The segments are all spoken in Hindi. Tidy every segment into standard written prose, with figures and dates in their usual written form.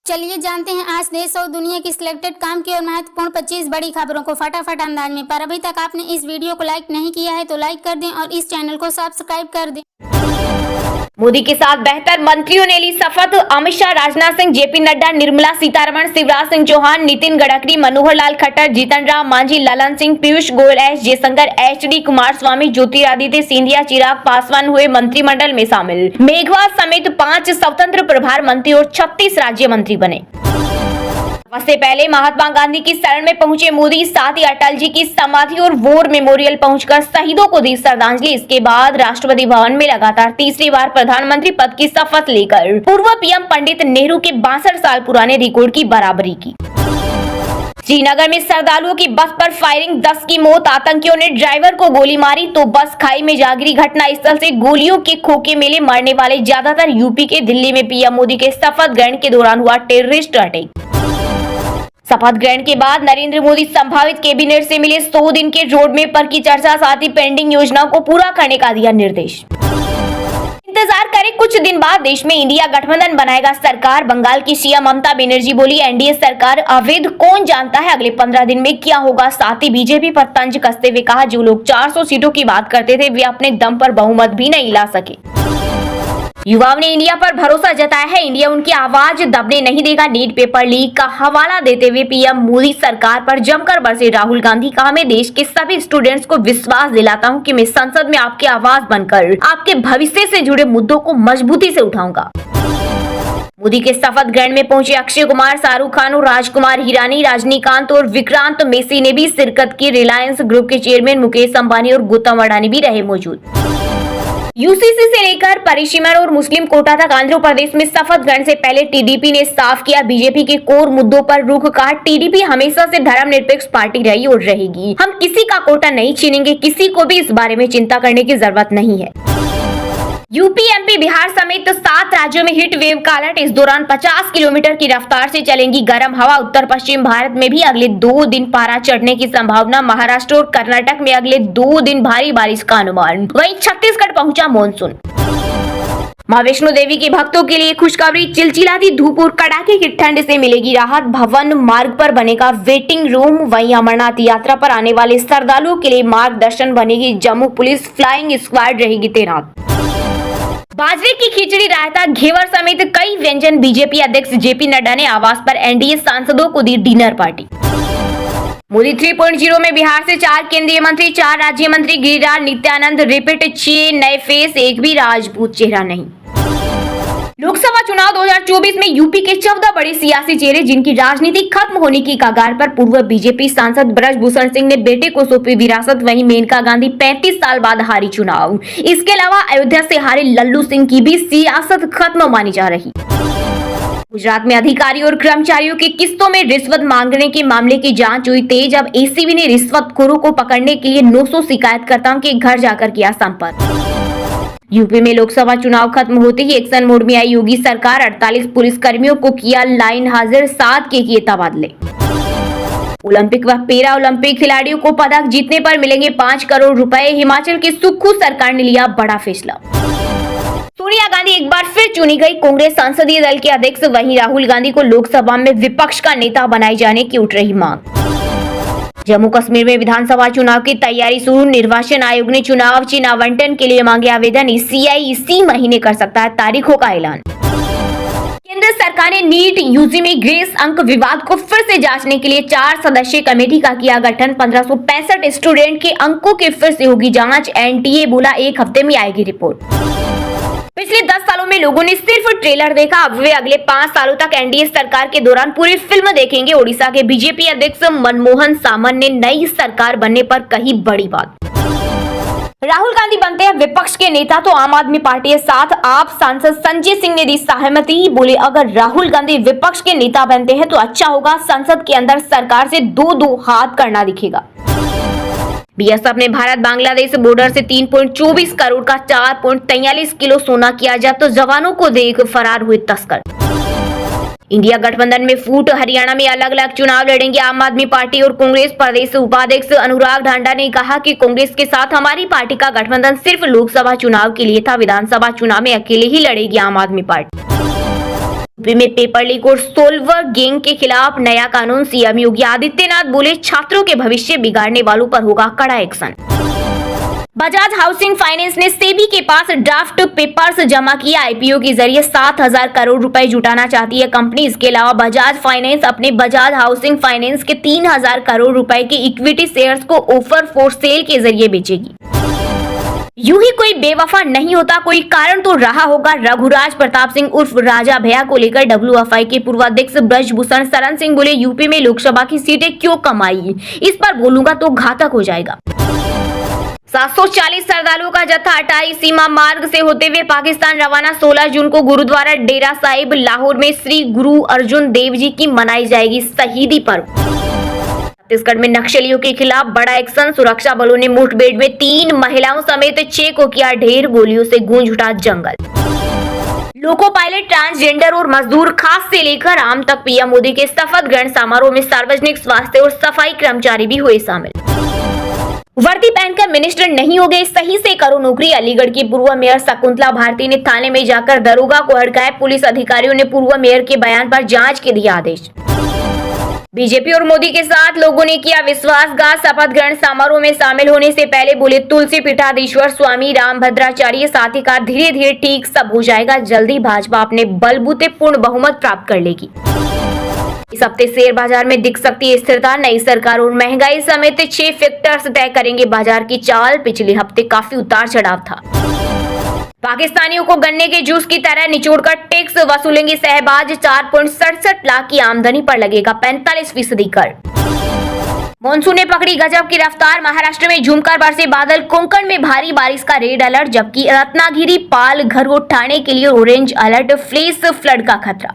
चलिए जानते हैं आज देश और दुनिया की सिलेक्टेड काम की और महत्वपूर्ण 25 बड़ी खबरों को फटाफट अंदाज में। पर अभी तक आपने इस वीडियो को लाइक नहीं किया है तो लाइक कर दें और इस चैनल को सब्सक्राइब कर दें। मोदी के साथ बेहतर मंत्रियों ने ली शपथ। Amit Shah, Rajnath Singh, JP Nadda, Nirmala Sitharaman, Shivraj Singh Chauhan, Nitin Gadkari, Manohar Lal Khattar, Jitan Ram Manjhi, Lalan Singh, Piyush Goyal, S Jaishankar, HD Kumaraswamy, Jyotiraditya Scindia, Chirag Paswan हुए मंत्रिमंडल में शामिल। मेघवाल समेत 5 स्वतंत्र प्रभार मंत्री और 36 राज्य मंत्री बने। इससे पहले महात्मा गांधी की शरण में पहुंचे मोदी, साथ ही अटल जी की समाधि और वॉर मेमोरियल पहुंचकर शहीदों को दी श्रद्धांजलि। इसके बाद राष्ट्रपति भवन में लगातार तीसरी बार प्रधानमंत्री पद की शपथ लेकर पूर्व पीएम पंडित नेहरू के 62 साल पुराने रिकॉर्ड की बराबरी की। श्रीनगर में श्रद्धालुओं की बस पर फायरिंग, 10 की मौत। आतंकियों ने ड्राइवर को गोली मारी तो बस खाई में जा गिरी। घटना स्थल से गोलियों के खोखे मिले। मरने वाले ज्यादातर यूपी के। दिल्ली में पीएम मोदी के शपथ ग्रहण के दौरान हुआ टेररिस्ट अटैक। शपथ ग्रहण के बाद नरेंद्र मोदी संभावित कैबिनेट से मिले। 100 दिन के रोड मैप पर की चर्चा, साथ ही पेंडिंग योजनाओं को पूरा करने का दिया निर्देश। इंतजार करें, कुछ दिन बाद देश में इंडिया गठबंधन बनाएगा सरकार। बंगाल की सीएम ममता बनर्जी बोली, एनडीए सरकार अवैध कौन जानता है, अगले 15 दिन में क्या होगा। साथ ही बीजेपी पर तंज कसते हुए कहा, जो लोग 400 सीटों की बात करते थे वे अपने दम पर बहुमत भी नहीं ला सके। युवाओं ने इंडिया पर भरोसा जताया है, इंडिया उनकी आवाज दबने नहीं देगा। नीट पेपर लीक का हवाला देते हुए पीएम मोदी सरकार पर जमकर बरसे राहुल गांधी। कहा, मैं देश के सभी स्टूडेंट्स को विश्वास दिलाता हूं कि मैं संसद में आपकी आवाज बनकर आपके भविष्य से जुड़े मुद्दों को मजबूती से उठाऊंगा। मोदी के शपथ ग्रहण में पहुंचे अक्षय कुमार, शाहरुख खान और राजकुमार हिरानी, रजनीकांत और विक्रांत मैसी ने भी शिरकत की। रिलायंस ग्रुप के चेयरमैन मुकेश अंबानी और गौतम अडानी भी रहे मौजूद। यूसीसी से लेकर परिसीमन और मुस्लिम कोटा तक आंध्र प्रदेश में शपथ ग्रहण से पहले टीडीपी ने साफ किया बीजेपी के कोर मुद्दों पर रुख। कहा, टीडीपी हमेशा से धर्मनिरपेक्ष पार्टी रही और रहेगी। हम किसी का कोटा नहीं छीनेंगे, किसी को भी इस बारे में चिंता करने की जरूरत नहीं है। यूपी, एमपी, बिहार समेत 7 राज्यों में हीट वेव का अलर्ट। इस दौरान 50 किलोमीटर की रफ्तार से चलेंगी गर्म हवा। उत्तर पश्चिम भारत में भी अगले 2 दिन पारा चढ़ने की संभावना। महाराष्ट्र और कर्नाटक में अगले 2 दिन भारी बारिश का अनुमान। वहीं छत्तीसगढ़ पहुंचा मानसून। मां वैष्णो देवी के भक्तों के लिए खुशखबरी, चिलचिलाती धूप और कड़ाके की ठंड से मिलेगी राहत। भवन मार्ग पर बनेगा वेटिंग रूम। वहीं अमरनाथ यात्रा पर आने वाले श्रद्धालुओं के लिए मार्गदर्शन बनेगी। जम्मू पुलिस फ्लाइंग स्क्वाड रहेगी तैनात। बाजरे की खिचड़ी, रायता, घेवर समेत कई व्यंजन। बीजेपी अध्यक्ष जेपी नड्डा ने आवास पर एनडीए सांसदों को दी डिनर पार्टी। मोदी 3.0 में बिहार से 4 केंद्रीय मंत्री, 4 राज्य मंत्री। गिरिराज, नित्यानंद, रिपीट 6 नए फेस, एक भी राजपूत चेहरा नहीं। लोकसभा चुनाव 2024 में यूपी के 14 बड़े सियासी चेहरे जिनकी राजनीति खत्म होने की कगार पर। पूर्व बीजेपी सांसद ब्रजभूषण सिंह ने बेटे को सौंपी विरासत। वहीं मेनका गांधी 35 साल बाद हारी चुनाव। इसके अलावा अयोध्या से हारे लल्लू सिंह की भी सियासत खत्म मानी जा रही। गुजरात में अधिकारी और कर्मचारियों की किस्तों में रिश्वत मांगने के मामले की जांच हुई तेज। अब एसीबी ने रिश्वतखोरों को पकड़ने के लिए 900 शिकायतकर्ताओं के घर जाकर किया संपर्क। यूपी में लोकसभा चुनाव खत्म होते ही एक्शन मोड में आई योगी सरकार। 48 पुलिस कर्मियों को किया लाइन हाजिर, 7 के किए तबादले। ओलंपिक व पैरा ओलंपिक खिलाड़ियों को पदक जीतने पर मिलेंगे 5 करोड़ रुपए। हिमाचल की सुक्खू सरकार ने लिया बड़ा फैसला। सोनिया गांधी एक बार फिर चुनी गई कांग्रेस संसदीय दल के अध्यक्ष। वहीं राहुल गांधी को लोकसभा में विपक्ष का नेता बनाए जाने की उठ रही मांग। जम्मू कश्मीर में विधानसभा चुनाव की तैयारी शुरू। निर्वाचन आयोग ने चुनाव चिन्ह आवंटन के लिए मांगे आवेदन। सीआई इसी महीने कर सकता है तारीखों का ऐलान। केंद्र सरकार ने नीट यूजी में ग्रेस अंक विवाद को फिर से जांचने के लिए 4 सदस्यीय कमेटी का किया गठन। 1565 स्टूडेंट के अंकों की फिर से होगी जांच। एनटीए बोला 1 हफ्ते में आएगी रिपोर्ट। पिछले 10 सालों में लोगों ने सिर्फ ट्रेलर देखा, अब वे अगले 5 सालों तक एनडीए सरकार के दौरान पूरी फिल्म देखेंगे। ओडिशा के बीजेपी अध्यक्ष मनमोहन सामंत ने नई सरकार बनने पर कही बड़ी बात। राहुल गांधी बनते हैं विपक्ष के नेता तो आम आदमी पार्टी के साथ। आप सांसद संजय सिंह ने दी सहमति। बोले, अगर राहुल गांधी विपक्ष के नेता बनते हैं तो अच्छा होगा। संसद के अंदर सरकार से 2-2 हाथ करना दिखेगा। बीएसएफ ने भारत बांग्लादेश बॉर्डर से 3.24 करोड़ का 4.43 किलो सोना किया जब्त। जवानों को देख फरार हुए तस्कर। इंडिया गठबंधन में फूट, हरियाणा में अलग अलग चुनाव लड़ेंगे आम आदमी पार्टी और कांग्रेस। प्रदेश उपाध्यक्ष अनुराग ढांडा ने कहा कि कांग्रेस के साथ हमारी पार्टी का गठबंधन सिर्फ लोकसभा चुनाव के लिए था, विधानसभा चुनाव में अकेले ही लड़ेगी आम आदमी पार्टी। यूपी में पेपर लीक और सोल्वर गैंग के खिलाफ नया कानून। सीएम योगी आदित्यनाथ बोले, छात्रों के भविष्य बिगाड़ने वालों पर होगा कड़ा एक्शन। बजाज हाउसिंग फाइनेंस ने सेबी के पास ड्राफ्ट पेपर्स जमा किया। आईपीओ के जरिए 7,000 करोड़ रुपए जुटाना चाहती है कंपनी। इसके अलावा बजाज फाइनेंस अपने बजाज हाउसिंग फाइनेंस के 3,000 करोड़ रुपए के इक्विटी शेयर्स को ऑफर फॉर सेल के जरिए बेचेगी। यूं ही कोई बेवफा नहीं होता, कोई कारण तो रहा होगा। रघुराज प्रताप सिंह उर्फ राजा भैया को लेकर डब्ल्यूएफआई के पूर्व अध्यक्ष ब्रजभूषण शरण सिंह बोले, यूपी में लोकसभा की सीटें क्यों कम आई, इस पर बोलूंगा तो घातक हो जाएगा। 740 श्रद्धालुओं का जत्था अटारी सीमा मार्ग से होते हुए पाकिस्तान रवाना। 16 जून को गुरुद्वारा डेरा साहिब लाहौर में श्री गुरु अर्जुन देव जी की मनाई जाएगी शहीदी पर्व। छत्तीसगढ़ में नक्सलियों के खिलाफ बड़ा एक्शन। सुरक्षा बलों ने मुठभेड़ में 3 महिलाओं समेत 6 को किया ढेर। गोलियों से गूंज उठा जंगल। लोको पायलट, ट्रांसजेंडर और मजदूर खास से लेकर आम तक पीएम मोदी के शपथ ग्रहण समारोह में सार्वजनिक स्वास्थ्य और सफाई कर्मचारी भी हुए शामिल। वर्दी पहनकर मिनिस्टर नहीं हो गए, सही से करो नौकरी। अलीगढ़ की पूर्व मेयर शकुंतला भारती ने थाने में जाकर दरोगा को हड़काया। पुलिस अधिकारियों ने पूर्व मेयर के बयान पर जांच के दिया आदेश। बीजेपी और मोदी के साथ लोगों ने किया विश्वासघात। शपथ ग्रहण समारोह में शामिल होने से पहले बोले तुलसी पीठाधीश्वर स्वामी रामभद्राचार्य, साथ ही कहा धीरे धीरे ठीक सब हो जाएगा, जल्दी भाजपा अपने बलबूते पूर्ण बहुमत प्राप्त कर लेगी। इस हफ्ते शेयर बाजार में दिख सकती है स्थिरता। नई सरकार और महंगाई समेत 6 फैक्टर्स तय करेंगे बाजार की चाल। पिछले हफ्ते काफी उतार चढ़ाव था। पाकिस्तानियों को गन्ने के जूस की तरह निचोड़कर टैक्स वसूलेंगे शहबाज। 4.67 लाख की आमदनी पर लगेगा 45% कर। मॉनसून ने पकड़ी गजब की रफ्तार। महाराष्ट्र में झुमकर बरसे बादल। कोंकण में भारी बारिश का रेड अलर्ट, जबकि रत्नागिरी, पालघर और ठाणे के लिए ऑरेंज अलर्ट। फ्लैश फ्लड का खतरा।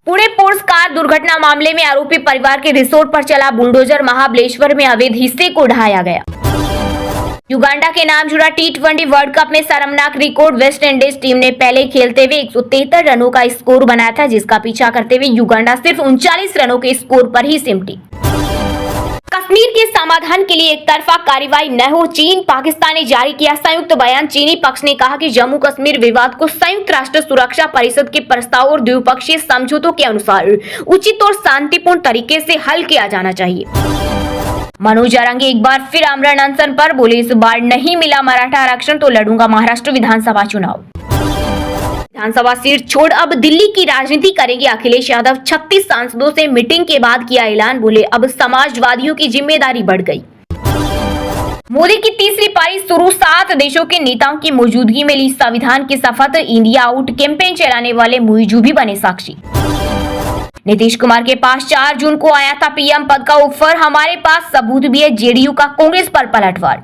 पुणे पोर्ट्स कार दुर्घटना मामले में आरोपी परिवार के रिसोर्ट पर चला बुलडोजर। महाबलेश्वर में अवैध हिस्से को ढहाया गया। युगांडा के नाम जुड़ा T20 वर्ल्ड कप में शर्मनाक रिकॉर्ड। वेस्ट इंडीज टीम ने पहले खेलते हुए 173 रनों का स्कोर बनाया था, जिसका पीछा करते हुए युगांडा सिर्फ 39 रनों के स्कोर पर ही सिमटी। कश्मीर के समाधान के लिए एक तरफा कार्रवाई न हो। चीन पाकिस्तान ने जारी किया संयुक्त बयान। चीनी पक्ष ने कहा कि जम्मू कश्मीर विवाद को संयुक्त राष्ट्र सुरक्षा परिषद के प्रस्ताव और द्विपक्षीय समझौतों के अनुसार उचित और शांतिपूर्ण तरीके से हल किया जाना चाहिए। मनोज जारंगी एक बार फिर आमरण अनशन पर, बोले इस बार नहीं मिला मराठा आरक्षण तो लड़ूंगा महाराष्ट्र विधानसभा चुनाव। विधानसभा सीट छोड़ अब दिल्ली की राजनीति करेंगे अखिलेश यादव। 36 सांसदों से मीटिंग के बाद किया ऐलान। बोले अब समाजवादियों की जिम्मेदारी बढ़ गई। मोदी की तीसरी पारी शुरू। 7 देशों के नेताओं की मौजूदगी में ली संविधान की शपथ। इंडिया आउट कैंपेन चलाने वाले मुइजू भी बने साक्षी। नीतीश कुमार के पास 4 जून को आया था पीएम पद का ऑफर। हमारे पास सबूत भी है। जेडीयू का कांग्रेस पर पलटवार।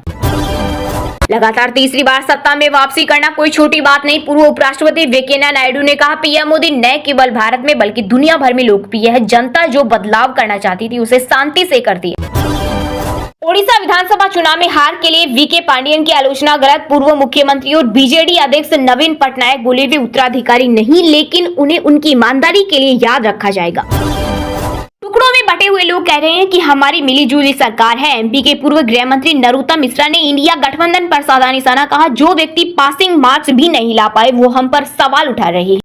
लगातार तीसरी बार सत्ता में वापसी करना कोई छोटी बात नहीं। पूर्व उपराष्ट्रपति वेंकैया नायडू ने कहा पीएम मोदी न केवल भारत में बल्कि दुनिया भर में लोकप्रिय है। जनता जो बदलाव करना चाहती थी उसे शांति से करती है। ओडिशा विधानसभा चुनाव में हार के लिए वीके पांडियन की आलोचना गलत। पूर्व मुख्यमंत्री और बीजेडी अध्यक्ष नवीन पटनायक बोले वे उत्तराधिकारी नहीं, लेकिन उन्हें उनकी ईमानदारी के लिए याद रखा जाएगा। टुकड़ों में बटे हुए लोग कह रहे हैं कि हमारी मिलीजुली सरकार है। एमपी के पूर्व गृह मंत्री नरोत्तम मिश्रा ने इंडिया गठबंधन पर साधा निशाना। कहा जो व्यक्ति पासिंग मार्क्स भी नहीं ला पाए वो हम पर सवाल उठा रहे हैं।